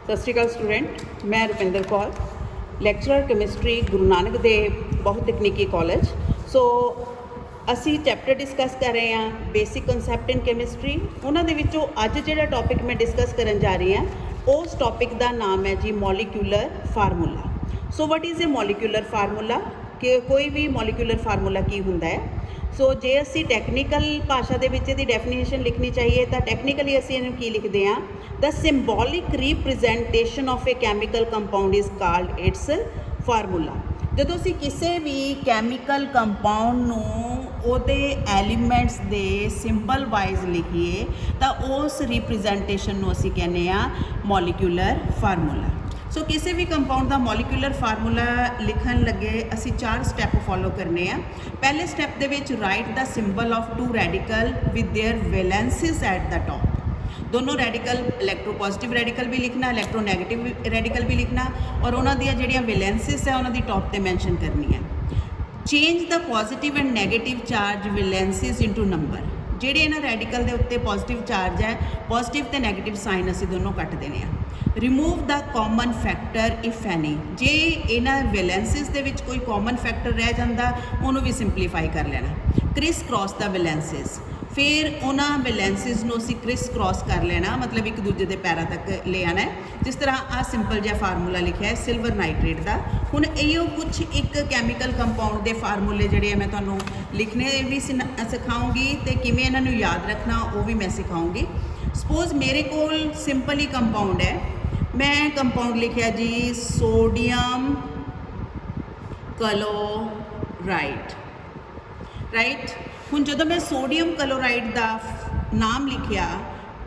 ਸਤਿ ਸ਼੍ਰੀ ਅਕਾਲ ਸਟੂਡੈਂਟ, ਮੈਂ Rupinder Kaur, lecturer chemistry Guru Nanak Dev ਬਹੁਤ ਤਕਨੀਕੀ ਕਾਲਜ। ਸੋ ਅਸੀਂ ਚੈਪਟਰ ਡਿਸਕਸ ਕਰ ਰਹੇ ਹਾਂ ਬੇਸਿਕ ਕਨਸੈਪਟ ਇਨ ਕੈਮਿਸਟਰੀ। ਉਹਨਾਂ ਦੇ ਵਿੱਚੋਂ ਅੱਜ ਜਿਹੜਾ ਟੌਪਿਕ ਮੈਂ ਡਿਸਕਸ ਕਰਨ ਜਾ ਰਹੀ ਹਾਂ ਉਸ ਟੌਪਿਕ ਦਾ ਨਾਮ ਹੈ ਜੀ molecular formula. So what is a molecular formula, ਕਿ ਕੋਈ ਵੀ ਮੋਲੀਕਿਊਲਰ ਫਾਰਮੂਲਾ ਕੀ ਹੁੰਦਾ ਹੈ। ਸੋ ਜੇ ਅਸੀਂ ਟੈਕਨੀਕਲ ਭਾਸ਼ਾ ਦੇ ਵਿੱਚ ਇਹਦੀ ਡੈਫੀਨੇਸ਼ਨ ਲਿਖਣੀ ਚਾਹੀਏ ਤਾਂ ਟੈਕਨੀਕਲੀ ਅਸੀਂ ਇਹਨੂੰ ਕੀ ਲਿਖਦੇ ਹਾਂ, the symbolic representation of a chemical compound is called its formula. ਜਦੋਂ ਅਸੀਂ ਕਿਸੇ ਵੀ ਕੈਮੀਕਲ ਕੰਪਾਊਂਡ ਨੂੰ ਉਹਦੇ ਐਲੀਮੈਂਟਸ ਦੇ ਸਿੰਬਲ ਵਾਈਜ਼ ਲਿਖੀਏ ਤਾਂ ਉਸ ਰਿਪ੍ਰਜੈਂਟੇਸ਼ਨ ਨੂੰ ਅਸੀਂ ਕਹਿੰਦੇ ਹਾਂ ਮੋਲੀਕਿਊਲਰ ਫਾਰਮੂਲਾ। ਸੋ ਕਿਸੇ ਵੀ ਕੰਪਾਊਂਡ ਦਾ ਮੋਲੀਕਿਊਲਰ ਫਾਰਮੂਲਾ ਲਿਖਣ ਲੱਗੇ ਅਸੀਂ 4 ਸਟੈਪ ਫੋਲੋ ਕਰਨੇ ਆ। ਪਹਿਲੇ ਸਟੈਪ ਦੇ ਵਿੱਚ write the symbol of 2 radical with their valencies at the top. ਦੋਨੋਂ ਰੈਡੀਕਲ ਇਲੈਕਟ੍ਰੋਪੋਜ਼ਿਟਿਵ ਰੈਡੀਕਲ ਵੀ ਲਿਖਣਾ, ਇਲੈਕਟ੍ਰੋਨੈਗੇਟਿਵ ਰੈਡੀਕਲ ਵੀ ਲਿਖਣਾ, ਔਰ ਉਹਨਾਂ ਦੀਆਂ ਜਿਹੜੀਆਂ ਵੈਲੈਂਸਿਸ ਹੈ ਉਹਨਾਂ ਦੀ ਟੌਪ ਤੇ ਮੈਂਸ਼ਨ ਕਰਨੀ ਹੈ। Change the positive and negative charge valencies into number. ਜਿਹੜੇ ਇਹਨਾਂ ਰੈਡੀਕਲ ਦੇ ਉੱਤੇ ਪੋਜ਼ਿਟਿਵ ਚਾਰਜ ਹੈ, ਪੋਜ਼ਿਟਿਵ ਤੇ ਨੈਗੇਟਿਵ ਸਾਈਨ ਅਸੀਂ ਦੋਨੋਂ ਕੱਟ ਦੇਣੇ ਆ। Remove the common factor if any. ਜੇ ਇਹਨਾਂ ਵੈਲੈਂਸਿਸ ਦੇ ਵਿੱਚ ਕੋਈ ਕਾਮਨ ਫੈਕਟਰ ਰਹਿ ਜਾਂਦਾ ਉਹਨੂੰ ਵੀ ਸਿੰਪਲੀਫਾਈ ਕਰ ਲੈਣਾ। ਕ੍ਰਿਸ ਕ੍ਰੋਸ ਦਾ ਵੈਲੈਂਸਿਸ, ਫਿਰ ਉਹਨਾਂ ਵੈਲੈਂਸਿਸ ਨੂੰ ਅਸੀਂ ਕ੍ਰਿਸ ਕ੍ਰੋਸ ਕਰ ਲੈਣਾ, ਮਤਲਬ ਇੱਕ ਦੂਜੇ ਦੇ ਪੈਰਾਂ ਤੱਕ ਲੈ ਆਣਾ। ਜਿਸ ਤਰ੍ਹਾਂ ਆਹ ਸਿੰਪਲ ਜਿਹਾ ਫਾਰਮੂਲਾ ਲਿਖਿਆ ਹੈ ਸਿਲਵਰ ਨਾਈਟ੍ਰੇਟ ਦਾ। ਹੁਣ ਇਹੋ ਕੁਛ ਇੱਕ ਕੈਮੀਕਲ ਕੰਪਾਊਂਡ ਦੇ ਫਾਰਮੂਲੇ ਜਿਹੜੇ ਆ ਮੈਂ ਤੁਹਾਨੂੰ ਲਿਖਣੇ ਵੀ ਸਿਖਾਉਂਗੀ ਤੇ ਕਿਵੇਂ ਇਹਨਾਂ ਨੂੰ ਯਾਦ ਰੱਖਣਾ ਉਹ ਵੀ ਮੈਂ ਸਿਖਾਉਂਗੀ। ਸਪੋਜ਼ ਮੇਰੇ ਕੋਲ ਸਿੰਪਲ ਹੀ ਕੰਪਾਊਂਡ ਹੈ, ਮੈਂ ਕੰਪਾਊਂਡ ਲਿਖਿਆ ਜੀ ਸੋਡੀਅਮ ਕਲੋਰਾਈਡ, ਰਾਈਟ। ਹੁਣ ਜਦੋਂ ਮੈਂ ਸੋਡੀਅਮ ਕਲੋਰਾਈਡ ਦਾ ਨਾਮ ਲਿਖਿਆ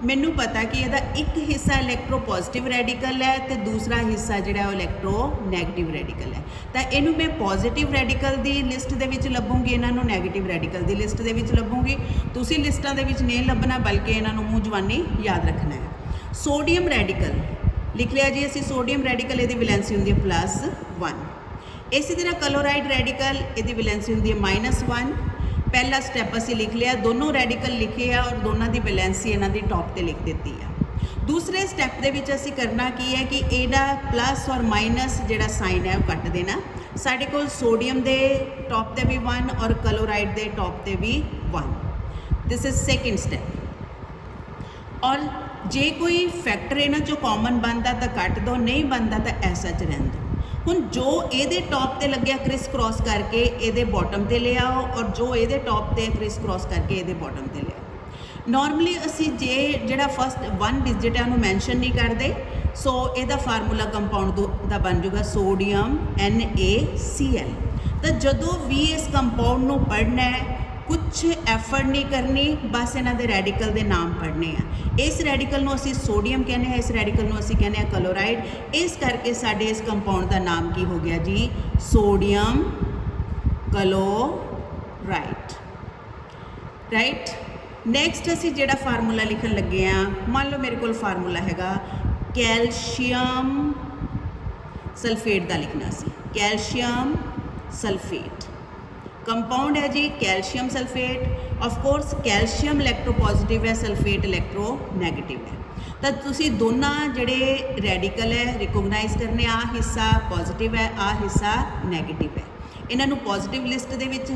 ਮੈਨੂੰ ਪਤਾ ਕਿ ਇਹਦਾ ਇੱਕ ਹਿੱਸਾ ਇਲੈਕਟ੍ਰੋਪੋਜ਼ਿਟਿਵ ਰੈਡੀਕਲ ਹੈ ਤੇ ਦੂਸਰਾ ਹਿੱਸਾ ਜਿਹੜਾ ਉਹ ਇਲੈਕਟ੍ਰੋਨੈਗੇਟਿਵ ਰੈਡੀਕਲ ਹੈ। ਤਾਂ ਇਹਨੂੰ ਮੈਂ ਪੋਜ਼ਿਟਿਵ ਰੈਡੀਕਲ ਦੀ ਲਿਸਟ ਦੇ ਵਿੱਚ ਲੱਭੂੰਗੀ, ਇਹਨਾਂ ਨੂੰ ਨੈਗੇਟਿਵ ਰੈਡੀਕਲ ਦੀ ਲਿਸਟ ਦੇ ਵਿੱਚ ਲੱਭੂੰਗੀ। ਤੁਸੀਂ ਲਿਸਟਾਂ ਦੇ ਵਿੱਚ ਨਹੀਂ ਲੱਭਣਾ ਬਲਕਿ ਇਹਨਾਂ ਨੂੰ ਮੂੰਹ ਜ਼ਬਾਨੀ ਯਾਦ ਰੱਖਣਾ ਹੈ। ਸੋਡੀਅਮ ਰੈਡੀਕਲ ਲਿਖ ਲਿਆ ਜੀ ਅਸੀਂ, ਸੋਡੀਅਮ ਰੈਡੀਕਲ ਇਹਦੀ ਵੈਲੈਂਸੀ ਹੁੰਦੀ ਹੈ +1। ਇਸੇ ਤਰ੍ਹਾਂ ਕਲੋਰਾਈਡ ਰੈਡੀਕਲ ਇਹਦੀ ਵੈਲੈਂਸੀ ਹੁੰਦੀ ਹੈ -1। ਪਹਿਲਾ ਸਟੈਪ ਅਸੀਂ ਲਿਖ ਲਿਆ, ਦੋਨੋਂ ਰੈਡੀਕਲ ਲਿਖੇ ਆ ਔਰ ਦੋਨਾਂ ਦੀ ਵੈਲੈਂਸੀ ਇਹਨਾਂ ਦੀ ਟੌਪ ਤੇ ਲਿਖ ਦਿੱਤੀ ਆ। ਦੂਸਰੇ ਸਟੈਪ ਦੇ ਵਿੱਚ ਅਸੀਂ ਕਰਨਾ ਕੀ ਹੈ ਕਿ ਇਹਦਾ ਪਲੱਸ ਔਰ ਮਾਈਨਸ ਜਿਹੜਾ ਸਾਈਨ ਹੈ ਉਹ ਕੱਟ ਦੇਣਾ। ਸਾਡੇ ਕੋਲ ਸੋਡੀਅਮ ਦੇ ਟੌਪ ਤੇ ਵੀ 1 ਔਰ ਕਲੋਰਾਈਡ ਦੇ ਟੌਪ ਤੇ ਵੀ 1। This is second step. ਔਰ ਜੇ ਕੋਈ ਫੈਕਟਰ ਇਹਨਾਂ 'ਚੋਂ ਕਾਮਨ ਬਣਦਾ ਤਾਂ ਕੱਟ ਦੋ, ਨਹੀਂ ਬਣਦਾ ਤਾਂ ਐਸਾ 'ਚ ਰਹਿਣ ਦਿਓ। ਹੁਣ ਜੋ ਇਹਦੇ ਟੌਪ ਤੇ ਲੱਗਿਆ ਕ੍ਰਿਸ ਕ੍ਰੋਸ ਕਰਕੇ ਇਹਦੇ ਬਾਟਮ ਤੇ ਲੈ ਆਓ ਔਰ ਜੋ ਇਹਦੇ ਟੌਪ ਤੇ ਕ੍ਰਿਸ ਕ੍ਰੋਸ ਕਰਕੇ ਇਹਦੇ ਬਾਟਮ ਤੇ ਲਿਆਓ। ਨਾਰਮਲੀ ਅਸੀਂ ਜਿਹੜਾ ਫਸਟ 1 ਡਿਜਿਟ ਹੈ ਉਹਨੂੰ ਮੈਂਸ਼ਨ ਨਹੀਂ ਕਰਦੇ, ਸੋ ਇਹਦਾ ਫਾਰਮੂਲਾ ਕੰਪਾਊਂਡ ਦਾ ਬਣ ਜਾਊਗਾ ਸੋਡੀਅਮ NaCl। ਤਾਂ ਜਦੋਂ ਵੀ ਇਸ ਕੰਪਾਊਂਡ ਨੂੰ ਪੜ੍ਹਨਾ ਹੈ ਕੁਛ ਐਫਰਟ ਨਹੀਂ ਕਰਨੀ, ਬਸ ਇਹਨਾਂ ਦੇ ਰੈਡੀਕਲ ਦੇ ਨਾਮ ਪੜ੍ਹਨੇ ਆ। ਇਸ ਰੈਡੀਕਲ ਨੂੰ ਅਸੀਂ ਸੋਡੀਅਮ ਕਹਿੰਦੇ ਹਾਂ, ਇਸ ਰੈਡੀਕਲ ਨੂੰ ਅਸੀਂ ਕਹਿੰਦੇ ਹਾਂ ਕਲੋਰਾਈਡ। ਇਸ ਕਰਕੇ ਸਾਡੇ ਇਸ ਕੰਪਾਊਂਡ ਦਾ ਨਾਮ ਕੀ ਹੋ ਗਿਆ ਜੀ, ਸੋਡੀਅਮ ਕਲੋਰਾਈਡ, ਰਾਈਟ। ਨੈਕਸਟ ਅਸੀਂ ਜਿਹੜਾ ਫਾਰਮੂਲਾ ਲਿਖਣ ਲੱਗੇ ਆ, ਮੰਨ ਲਓ ਮੇਰੇ ਕੋਲ ਫਾਰਮੂਲਾ ਹੈਗਾ ਕੈਲਸ਼ੀਅਮ ਸਲਫੇਟ ਦਾ ਲਿਖਣਾ ਸੀ। ਕੈਲਸ਼ੀਅਮ ਸਲਫੇਟ ਕੰਪਾਊਂਡ ਹੈ ਜੀ calcium sulphate. Of course calcium electropositive ਹੈ, ਸਲਫੇਟ ਇਲੈਕਟ੍ਰੋਨੈਗੇਟਿਵ ਹੈ। ਤਾਂ ਤੁਸੀਂ ਦੋਨਾਂ ਜਿਹੜੇ ਰੈਡੀਕਲ ਹੈ ਰਿਕੋਗਨਾਈਜ਼ ਕਰਨੇ, ਆਹ ਹਿੱਸਾ ਪੋਜ਼ਿਟਿਵ ਹੈ, ਆਹ ਹਿੱਸਾ ਨੈਗੇਟਿਵ ਹੈ। ਇਹਨਾਂ ਨੂੰ ਪੋਜ਼ਿਟਿਵ ਲਿਸਟ ਦੇ ਵਿੱਚ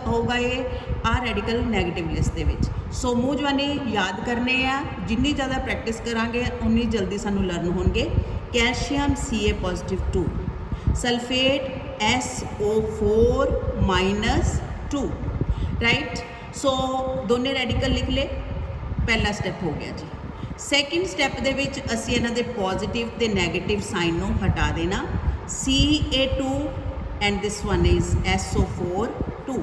ਹੋਊਗਾ ਇਹ, ਆਹ ਰੈਡੀਕਲ ਨੈਗੇਟਿਵ ਲਿਸਟ ਦੇ ਵਿੱਚ। ਸੋ ਮੂੰਹ ਜ਼ਬਾਨੀ ਯਾਦ ਕਰਨੇ ਆ, ਜਿੰਨੀ ਜ਼ਿਆਦਾ ਪ੍ਰੈਕਟਿਸ ਕਰਾਂਗੇ ਉਨੀ ਜਲਦੀ ਸਾਨੂੰ ਲਰਨ ਹੋਣਗੇ। Calcium Ca+2, sulphate SO4 -2, right. ਸੋ ਦੋਨੇ ਰੈਡੀਕਲ ਲਿਖ ਲਏ, ਪਹਿਲਾ ਸਟੈਪ ਹੋ ਗਿਆ ਜੀ। ਸੈਕਿੰਡ ਸਟੈਪ ਦੇ ਵਿੱਚ ਅਸੀਂ ਇਹਨਾਂ ਦੇ ਪੋਜ਼ਿਟਿਵ ਤੇ ਨੈਗੇਟਿਵ ਸਾਈਨ ਨੂੰ ਹਟਾ ਦੇਣਾ। Ca2 and this one is SO4 2।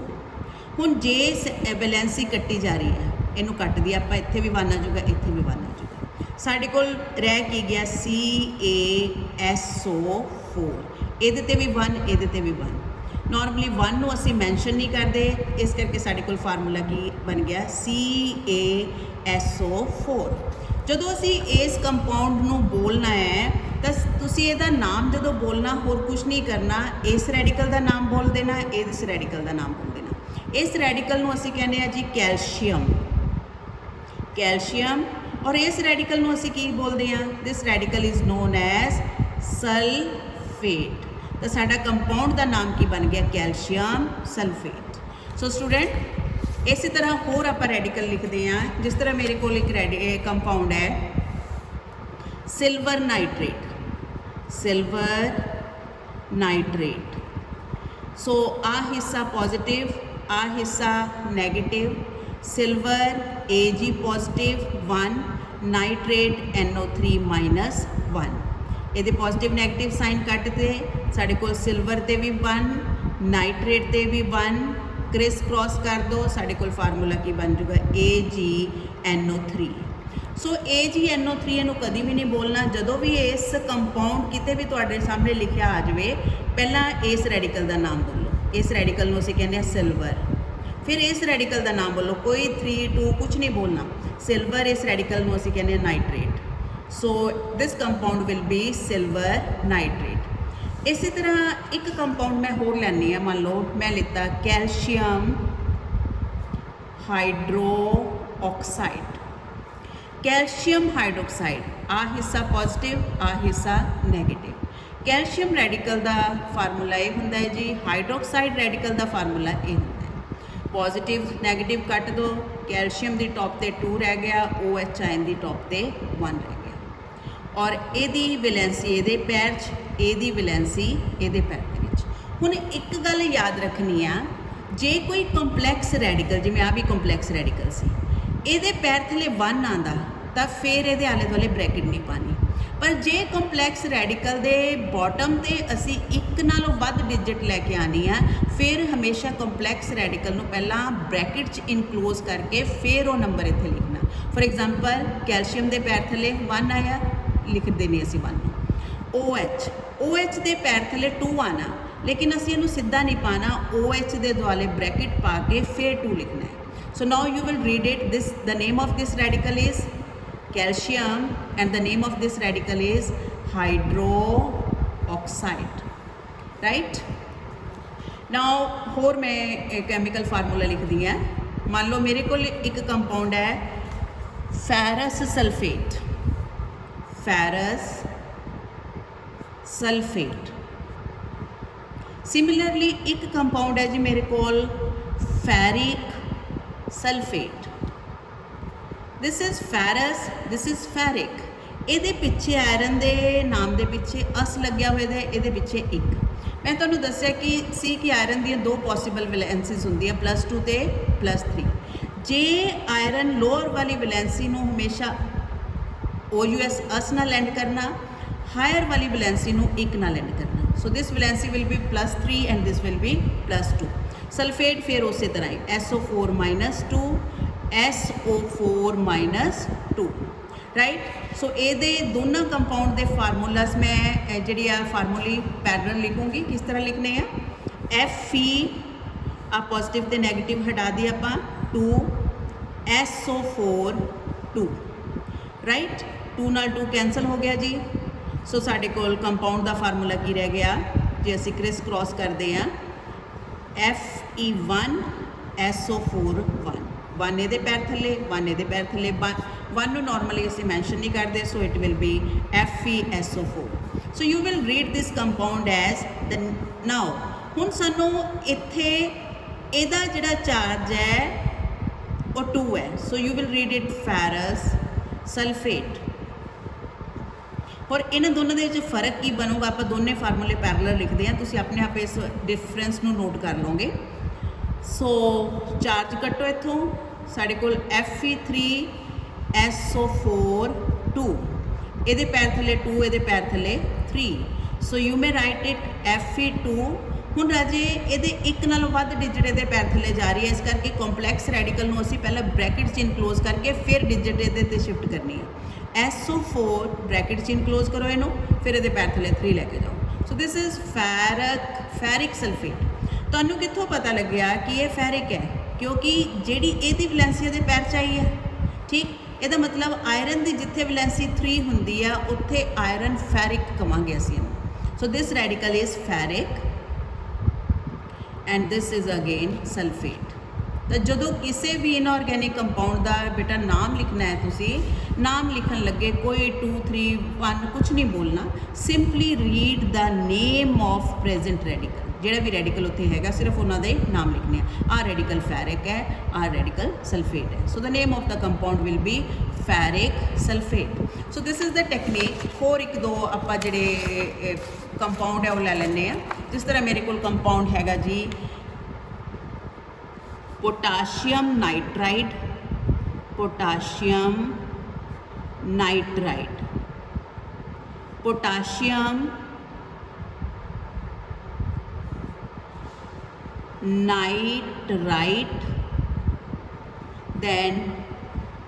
ਹੁਣ ਜੇ ਵੈਲੈਂਸੀ ਕੱਟੀ ਜਾ ਰਹੀ ਹੈ, ਇਹਨੂੰ ਕੱਟ ਦਿਆ ਆਪਾਂ, ਇੱਥੇ ਵੀ 1 ਆ ਜਾਊਗਾ, ਇੱਥੇ ਵੀ 1 ਆ ਜਾਊਗਾ। ਸਾਡੇ ਕੋਲ ਰਹਿ ਕੀ ਗਿਆ CaSO4, ਇਹਦੇ ਤੇ ਵੀ 1, ਇਹਦੇ ਤੇ ਵੀ 1। ਨਾਰਮਲੀ 1 ਨੂੰ ਅਸੀਂ ਮੈਂਸ਼ਨ ਨਹੀਂ ਕਰਦੇ, ਇਸ ਕਰਕੇ ਸਾਡੇ ਕੋਲ ਫਾਰਮੂਲਾ ਕੀ ਬਣ ਗਿਆ CaSO4। ਜਦੋਂ ਅਸੀਂ ਇਸ ਕੰਪਾਊਂਡ ਨੂੰ ਬੋਲਣਾ ਹੈ ਤਾਂ ਤੁਸੀਂ ਇਹਦਾ ਨਾਮ ਜਦੋਂ ਬੋਲਣਾ ਹੋਰ ਕੁਝ ਨਹੀਂ ਕਰਨਾ, ਇਸ ਰੈਡੀਕਲ ਦਾ ਨਾਮ ਬੋਲ ਦੇਣਾ, ਇਸ ਰੈਡੀਕਲ ਦਾ ਨਾਮ ਬੋਲ ਦੇਣਾ। ਇਸ ਰੈਡੀਕਲ ਨੂੰ ਅਸੀਂ ਕਹਿੰਦੇ ਆ ਜੀ ਕੈਲਸ਼ੀਅਮ, ਕੈਲਸ਼ੀਅਮ। और इस रैडिकल ਨੂੰ ਅਸੀਂ ਕੀ ਬੋਲਦੇ ਹਾਂ? This radical is known as sulphate. ਤਾਂ ਸਾਡਾ ਕੰਪਾਊਂਡ ਦਾ ਨਾਮ ਕੀ ਬਣ ਗਿਆ? Calcium sulphate. ਸੋ ਸਟੂਡੈਂਟ ਇਸੇ ਤਰ੍ਹਾਂ ਹੋਰ ਆਪਾਂ ਰੈਡੀਕਲ ਲਿਖਦੇ ਹਾਂ। ਜਿਸ ਤਰ੍ਹਾਂ ਮੇਰੇ ਕੋਲ ਇੱਕ ਕੰਪਾਊਂਡ ਹੈ ਸਿਲਵਰ ਨਾਈਟ੍ਰੇਟ, ਸਿਲਵਰ ਨਾਈਟ੍ਰੇਟ। ਸੋ ਆਹ ਹਿੱਸਾ ਪੋਜ਼ਿਟਿਵ, ਆਹ ਹਿੱਸਾ negative. Silver Ag positive 1, nitrate NO3 -1। ਇਹਦੇ ਪੋਜ਼ਿਟਿਵ ਨੈਗੇਟਿਵ ਸਾਈਨ ਕੱਟਦੇ ਸਾਡੇ ਕੋਲ ਸਿਲਵਰ ਤੇ ਵੀ 1, ਨਾਈਟ੍ਰੇਟ ਤੇ ਵੀ 1, ਕ੍ਰਿਸ ਕ੍ਰੋਸ ਕਰ ਦੋ ਸਾਡੇ ਕੋਲ ਫਾਰਮੂਲਾ ਕੀ ਬਣ ਜੂਗਾ? AgNO3। ਸੋ AgNO3 ਇਹਨੂੰ ਕਦੀ ਵੀ ਨਹੀਂ ਬੋਲਣਾ। ਜਦੋਂ ਵੀ ਇਸ ਕੰਪਾਊਂਡ ਕਿਤੇ ਵੀ ਤੁਹਾਡੇ ਸਾਹਮਣੇ ਲਿਖਿਆ ਆ ਜਾਵੇ ਪਹਿਲਾਂ ਇਸ ਰੈਡੀਕਲ ਦਾ ਨਾਮ ਬੋਲੋ। ਇਸ ਰੈਡੀਕਲ ਨੂੰ ਅਸੀਂ ਕਹਿੰਦੇ ਹਾਂ ਸਿਲਵਰ। ਫਿਰ ਇਸ ਰੈਡੀਕਲ ਦਾ ਨਾਮ ਬੋਲੋ, ਕੋਈ 3, 2 ਕੁਝ ਨਹੀਂ ਬੋਲਣਾ। ਸਿਲਵਰ ਇਸ ਰੈਡੀਕਲ ਨੂੰ ਅਸੀਂ ਕਹਿੰਦੇ ਹਾਂ nitrate. So this compound will be silver nitrate. ਇਸੇ ਤਰ੍ਹਾਂ ਇੱਕ ਕੰਪਾਊਂਡ ਮੈਂ ਹੋਰ ਲੈਂਦੀ ਹਾਂ। ਮੰਨ ਲਓ ਮੈਂ ਲਿੱਤਾ ਕੈਲਸ਼ੀਅਮ ਹਾਈਡਰੋਆਕਸਾਈਡ। ਕੈਲਸ਼ੀਅਮ ਹਾਈਡਰੋਕਸਾਈਡ, ਆਹ ਹਿੱਸਾ ਪੋਜ਼ਿਟਿਵ, ਆਹ ਹਿੱਸਾ ਨੈਗੇਟਿਵ। ਕੈਲਸ਼ੀਅਮ ਰੈਡੀਕਲ ਦਾ ਫਾਰਮੂਲਾ ਇਹ ਹੁੰਦਾ ਹੈ ਜੀ, ਹਾਈਡਰੋਕਸਾਈਡ ਰੈਡੀਕਲ ਦਾ ਫਾਰਮੂਲਾ ਇਹ ਹੁੰਦਾ ਹੈ। ਪੋਜ਼ਿਟਿਵ ਨੈਗੇਟਿਵ ਕੱਟ ਦੋ, ਕੈਲਸ਼ੀਅਮ ਦੀ ਟੌਪ ਤੇ 2 ਰਹਿ ਗਿਆ, OH ਆਇਨ ਦੀ ਟੌਪ ਤੇ 1 ਰਹਿ ਗਿਆ। ਔਰ ਇਹਦੀ ਵੈਲੈਂਸੀ ਇਹਦੇ ਪੈਰ 'ਚ, ਇਹਦੀ ਵੈਲੈਂਸੀ ਇਹਦੇ ਪੈਰ ਦੇ ਵਿੱਚ। ਹੁਣ ਇੱਕ ਗੱਲ ਯਾਦ ਰੱਖਣੀ ਆ, ਜੇ ਕੋਈ ਕੰਪਲੈਕਸ ਰੈਡੀਕਲ, ਜਿਵੇਂ ਆ ਵੀ ਕੰਪਲੈਕਸ ਰੈਡੀਕਲ ਸੀ, ਇਹਦੇ ਪੈਰ ਥੱਲੇ 1 ਆਉਂਦਾ ਤਾਂ ਫਿਰ ਇਹਦੇ ਆਲੇ ਦੁਆਲੇ ਬ੍ਰੈਕਟ ਨਹੀਂ ਪਾਣੀ। ਪਰ ਜੇ ਕੰਪਲੈਕਸ ਰੈਡੀਕਲ ਦੇ ਬਾਟਮ ਤੇ ਅਸੀਂ ਇੱਕ ਨਾਲੋਂ ਵੱਧ ਡਿਜਿਟ ਲੈ ਕੇ ਆਣੀ ਆ, ਫਿਰ ਹਮੇਸ਼ਾ ਕੰਪਲੈਕਸ ਰੈਡੀਕਲ ਨੂੰ ਪਹਿਲਾਂ ਬ੍ਰੈਕਟ 'ਚ ਇਨਕਲੋਜ਼ ਕਰਕੇ ਫਿਰ ਉਹ ਨੰਬਰ ਇੱਥੇ ਲਿਖਣਾ। ਫੋਰ ਐਗਜ਼ਾਮਪਲ ਕੈਲਸ਼ੀਅਮ ਦੇ ਪੈਰ ਥੱਲੇ 1 ਆਇਆ, ਲਿਖ ਦੇਣੀ ਅਸੀਂ 1। OH ਦੇ ਪੈਰ ਥੱਲੇ 2 ਆਣਾ, ਲੇਕਿਨ ਅਸੀਂ ਇਹਨੂੰ ਸਿੱਧਾ ਨਹੀਂ ਪਾਣਾ, OH ਦੇ ਦੁਆਲੇ ਬ੍ਰੈਕਟ ਪਾ ਕੇ ਫਿਰ 2 ਲਿਖਣਾ ਹੈ। So now you will read it. The name of this radical is calcium and the name of this radical is hydroxide, right? Now ਹੋਰ ਮੈਂ chemical formula ਲਿਖਦੀ ਹਾਂ। ਮੰਨ ਲਓ ਮੇਰੇ ਕੋਲ ਇੱਕ ਕੰਪਾਊਂਡ ਹੈ ferrous sulfate, ferrous sulfate। Similarly ਇੱਕ ਕੰਪਾਊਂਡ ਹੈ ਜੀ ਮੇਰੇ ਕੋਲ ferric sulfate। this is ferrous, this is ferric। ਇਹਦੇ ਪਿੱਛੇ ਆਇਰਨ ਦੇ ਨਾਮ ਦੇ ਪਿੱਛੇ ਅਸ ਲੱਗਿਆ ਹੋਇਆ ਹੈ, ਇਹਦੇ ਪਿੱਛੇ 1। ਮੈਂ ਤੁਹਾਨੂੰ ਦੱਸਿਆ ਕਿ ਆਇਰਨ ਦੀਆਂ 2 ਪੋਸੀਬਲ ਵੈਲੈਂਸੀਜ਼ ਹੁੰਦੀਆਂ, +2 ਤੇ +3। ਜੇ ਆਇਰਨ ਲੋਅਰ ਵਾਲੀ ਵੈਲੈਂਸੀ ਨੂੰ ਹਮੇਸ਼ਾ OUS ਅਸ ਨਾਲ ਐਂਡ ਕਰਨਾ, ਹਾਇਰ ਵਾਲੀ ਵੈਲੈਂਸੀ ਨੂੰ 1 ਨਾਲ ਐਂਡ ਕਰਨਾ। So this valency will be +3 and this will be +2। Sulphate ਫਿਰ ਉਸੇ ਤਰ੍ਹਾਂ ਹੀ SO4 -2, SO4 -2, ਰਾਈਟ। ਸੋ ਇਹਦੇ ਦੋਨਾਂ ਕੰਪਾਊਂਡ ਦੇ ਫਾਰਮੂਲਾਸ ਮੈਂ ਜਿਹੜੀ ਆ ਫਾਰਮੂਲੀ ਪੈਰਲਲ ਲਿਖੂੰਗੀ। ਕਿਸ ਤਰ੍ਹਾਂ ਲਿਖਣੇ ਆ? Fe ਆ ਪੋਜ਼ਿਟਿਵ ਤੇ ਨੈਗੇਟਿਵ ਹਟਾ ਦੀ ਆਪਾਂ, 2 SO4 2, ਰਾਈਟ। 2 ਨਾਲ 2 ਕੈਂਸਲ ਹੋ ਗਿਆ ਜੀ। ਸੋ ਸਾਡੇ ਕੋਲ ਕੰਪਾਊਂਡ ਦਾ ਫਾਰਮੂਲਾ ਕੀ ਰਹਿ ਗਿਆ? ਜੇ ਅਸੀਂ ਕ੍ਰਿਸ ਕ੍ਰੋਸ ਕਰਦੇ ਹਾਂ, Fe1 SO4 1, 1 ਇਹਦੇ ਪੈਰ ਥੱਲੇ, 1 ਇਹਦੇ ਪੈਰ ਥੱਲੇ, 1 ਨੂੰ ਨਾਰਮਲੀ ਅਸੀਂ ਮੈਂਸ਼ਨ ਨਹੀਂ ਕਰਦੇ, so it will be FeSO4। So you will read this compound as the now. ਹੁਣ ਸਾਨੂੰ ਇੱਥੇ ਇਹਦਾ ਜਿਹੜਾ ਚਾਰਜ ਹੈ ਉਹ 2 ਹੈ, ਸੋ you will read it ferrous sulfate। ਔਰ ਇਹਨਾਂ ਦੋਨਾਂ ਦੇ ਵਿੱਚ ਫਰਕ ਕੀ ਬਣੂਗਾ? ਆਪਾਂ ਦੋਨੇ ਫਾਰਮੂਲੇ ਪੈਰਲਲ ਲਿਖਦੇ ਹਾਂ, ਤੁਸੀਂ ਆਪਣੇ ਆਪ ਇਸ ਡਿਫਰੈਂਸ ਨੂੰ ਨੋਟ ਕਰ ਲਓਗੇ। ਸੋ ਚਾਰਜ ਕੱਟੋ ਇੱਥੋਂ, ਸਾਡੇ ਕੋਲ Fe3 SO4 2, ਇਹਦੇ ਪੈਰ ਥੱਲੇ 2, ਇਹਦੇ ਪੈਰ ਥੱਲੇ 3। So you may write it Fe2। ਹੁਣ ਰਾਜੇ ਇਹਦੇ ਇੱਕ ਨਾਲੋਂ ਵੱਧ ਡਿਜਿਟ ਇਹਦੇ ਪੈਰ ਥੱਲੇ ਜਾ ਰਹੀ ਹੈ, ਇਸ ਕਰਕੇ ਕੰਪਲੈਕਸ ਰੈਡੀਕਲ ਨੂੰ ਅਸੀਂ ਪਹਿਲਾਂ ਬ੍ਰੈਕਟ 'ਚ ਇਨਕਲੋਜ਼ ਕਰਕੇ ਫਿਰ ਡਿਜਿਟ ਇਹਦੇ 'ਤੇ ਸ਼ਿਫਟ ਕਰਨੀ ਹੈ। SO4 ਬ੍ਰੈਕਟ 'ਚ ਇਨਕਲੋਜ਼ ਕਰੋ ਇਹਨੂੰ, ਫਿਰ ਇਹਦੇ ਪੈਰ ਥੱਲੇ 3 ਲੈ ਕੇ ਜਾਓ। ਸੋ ਦਿਸ ਇਜ਼ ਫੈਰਿਕ ਸਲਫੇਟ। ਤੁਹਾਨੂੰ ਕਿੱਥੋਂ ਪਤਾ ਲੱਗਿਆ ਕਿ ਇਹ ਫੈਰਿਕ ਹੈ? ਕਿਉਂਕਿ ਜਿਹੜੀ ਇਹਦੀ ਵੈਲੈਂਸੀ ਇਹਦੇ ਪੈਰ 'ਚ ਆਈ ਹੈ, ਠੀਕ। ਇਹਦਾ ਮਤਲਬ ਆਇਰਨ ਦੀ ਜਿੱਥੇ ਵੈਲੈਂਸੀ 3 ਹੁੰਦੀ ਆ ਉੱਥੇ ਆਇਰਨ ਫੈਰਿਕ ਕਵਾਂਗੇ ਅਸੀਂ ਇਹਨੂੰ। So this radical is ferric and this is again sulfate, तो जो किसी भी इनऑर्गेनिक कंपाउंड का बेटा नाम लिखना है, तुसी नाम लिखन लगे कोई 2 3 1 कुछ नहीं बोलना, simply read the name of present radical, जोड़ा भी रेडिकल उत्थे हैगा सिर्फ उन्होंने नाम लिखने हैं। आ रेडिकल फेरिक है, आ रेडिकल सल्फेट है। So the name of the compound will be ferric sulphate. So this is the technique. होर एक दो आप जोड़े कंपाउंड है वो ले लें। जिस तरह मेरे को कंपाउंड हैगा जी potassium nitride, potassium nitride, potassium nitrite, then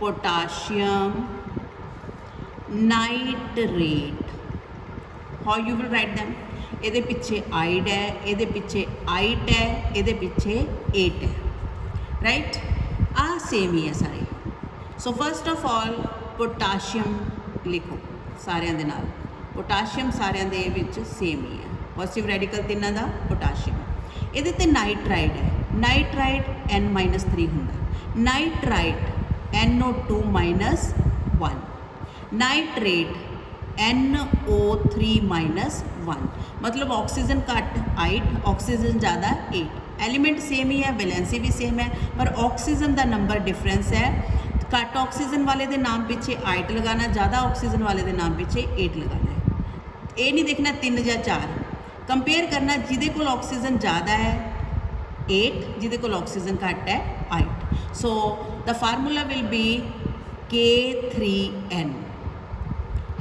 potassium nitrate. How you will write them? ਇਹਦੇ ਪਿੱਛੇ आइड है, ਇਹਦੇ ਪਿੱਛੇ आइट है, ਇਹਦੇ ਪਿੱਛੇ एट है, राइट। आ सेम ही है सारे। So first of all potassium लिखो सारिਆਂ ਦੇ ਨਾਲ। पोटाशियम सारिਆਂ ਦੇ ਵਿੱਚ सेम ही है, पॉजिटिव रेडिकल ਤਿੰਨਾਂ ਦਾ पोटाशियम। ਇਹਦੇ ਤੇ नाइट्राइड है, नाइट्राइड N-3 ਹੁੰਦਾ, नाइट्राइट NO2 -1, नाइट्रेट NO3 -1, मतलब ऑक्सीजन घट आइट, ऑक्सीजन ज़्यादा एट। एलीमेंट सेम ही है, वैलेंसी भी सेम है, पर ऑक्सीजन का नंबर डिफरेंस है। घट ऑक्सीजन वाले के नाम पीछे आइट लगाना, ज़्यादा ऑक्सीजन वाले के नाम पीछे एट लगाना है। ये नहीं देखना 3 या 4, कंपेयर करना जिदे कोल ऑक्सीजन ज़्यादा है एट, जिदे कोल ऑक्सीजन घट है आइट। So the formula will be K3N।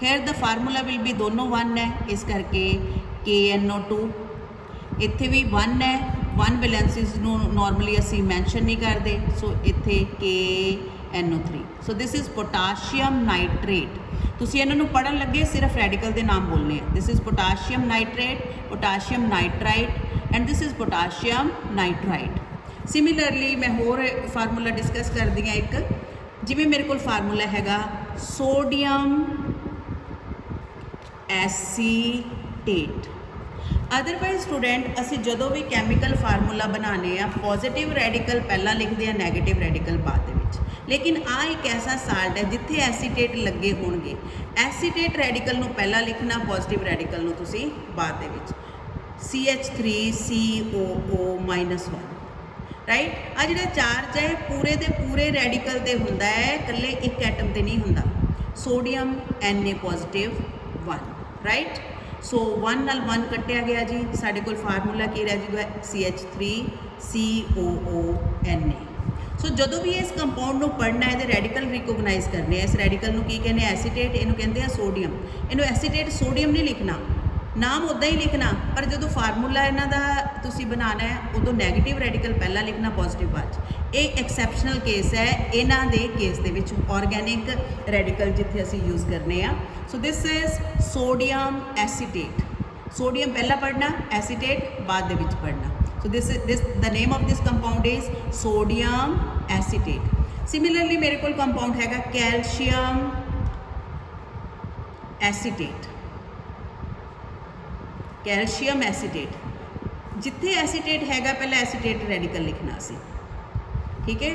Here the formula will be दोनों 1 है, इस करके KNO2। इत्थे भी 1 है, 1 वैलेंसीज नॉर्मली असी मैंशन नहीं करते, सो इत्थे KNO3। So this is potassium nitrate. तुसी इन्हां नूं पढ़न लगे सिर्फ रेडिकल के नाम बोलने हैं। This is potassium nitrate, potassium nitrite and this is potassium nitrite. Similarly मैं होर फार्मूला डिस्कस कर दी एक, जिवें मेरे को फार्मूला हैगा सोडियम एसीटेट। अदरवाइज स्टूडेंट असी जदों भी कैमिकल फार्मूला बनाने पॉजिटिव रेडिकल पहला लिखते हैं, नैगेटिव रेडिकल बाद दे विच। लेकिन आ एक ऐसा साल्ट है जिथे एसीटेट लगे होणगे, एसीटेट रेडिकल नूं पहला लिखना, पॉजिटिव रेडिकल नूं तुसीं बाद दे विच। CH3COO -1, right. आ जिहड़ा चार्ज है पूरे दे पूरे रेडिकल ते हुंदा है, कल्ले एक एटम ते नहीं हुंदा। Sodium Na+1, right. सो 1 नाल 1 कट्टिया गया जी, साडे कोल फार्मूला की रह जूगा CH3COO Na। सो जदों भी इस कंपाउंड नूं पढ़ना है, रेडिकल रिकोगनाइज करने, इस रेडिकल नूं की कहने एसीटेट, इनू कहते हैं सोडियम। इनू एसीटेट सोडियम नहीं लिखना, नाम उदा ही लिखना, पर जो फार्मूला इन्हां दा तुसीं बनाना है उदों नैगेटिव रेडिकल पहला लिखना, पॉजिटिव बाद। ये एक्सैप्शनल केस है इन्हां दे केस दे विच, ऑर्गेनिक रेडिकल जिथे असीं यूज़ करने आ। So this is sodium acetate. Sodium पहला पढ़ना, एसीटेट बाद दे विच पढ़ना। So this the name of this compound is sodium acetate. Similarly मेरे को कंपाउंड हैगा कैल्शियम एसीटेट। कैल्शियम एसीटेट, जिथे एसीटेट हैगा पहले एसीटेट रेडिकल लिखना सी, ठीक है।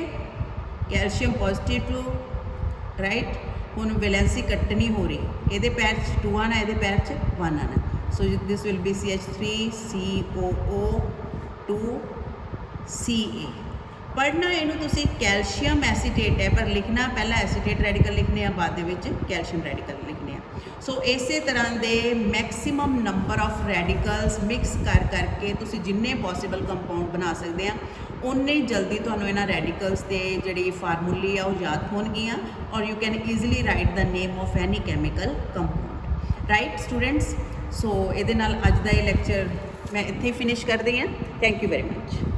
Calcium positive two, right. हुण वैलेंसी कट्टनी हो रही, ये पैर 2 आना, ये पैर 1 आना। So this will be CH3COO2Ca। पढ़ना इनू तुसी कैल्शियम एसीटेट है, पर लिखना पहला एसीटेट रेडिकल लिखने बाद दे विच कैल्शियम रेडिकल लिखने। सो इसे तरह के maximum number of radicals mix कर करके तुसी जिन्ने पॉसीबल कंपाउंड बना सकते हैं, उन्ने जल्दी तुहानूं इन्हां रेडिकल्स के जिहड़ी फार्मूले आ वो याद होणगियां, और you can easily write the name of any chemical compound, right students. So इहदे नाल अज दा ये लैक्चर मैं इत्थे फिनिश कर दी हाँ। Thank you very much.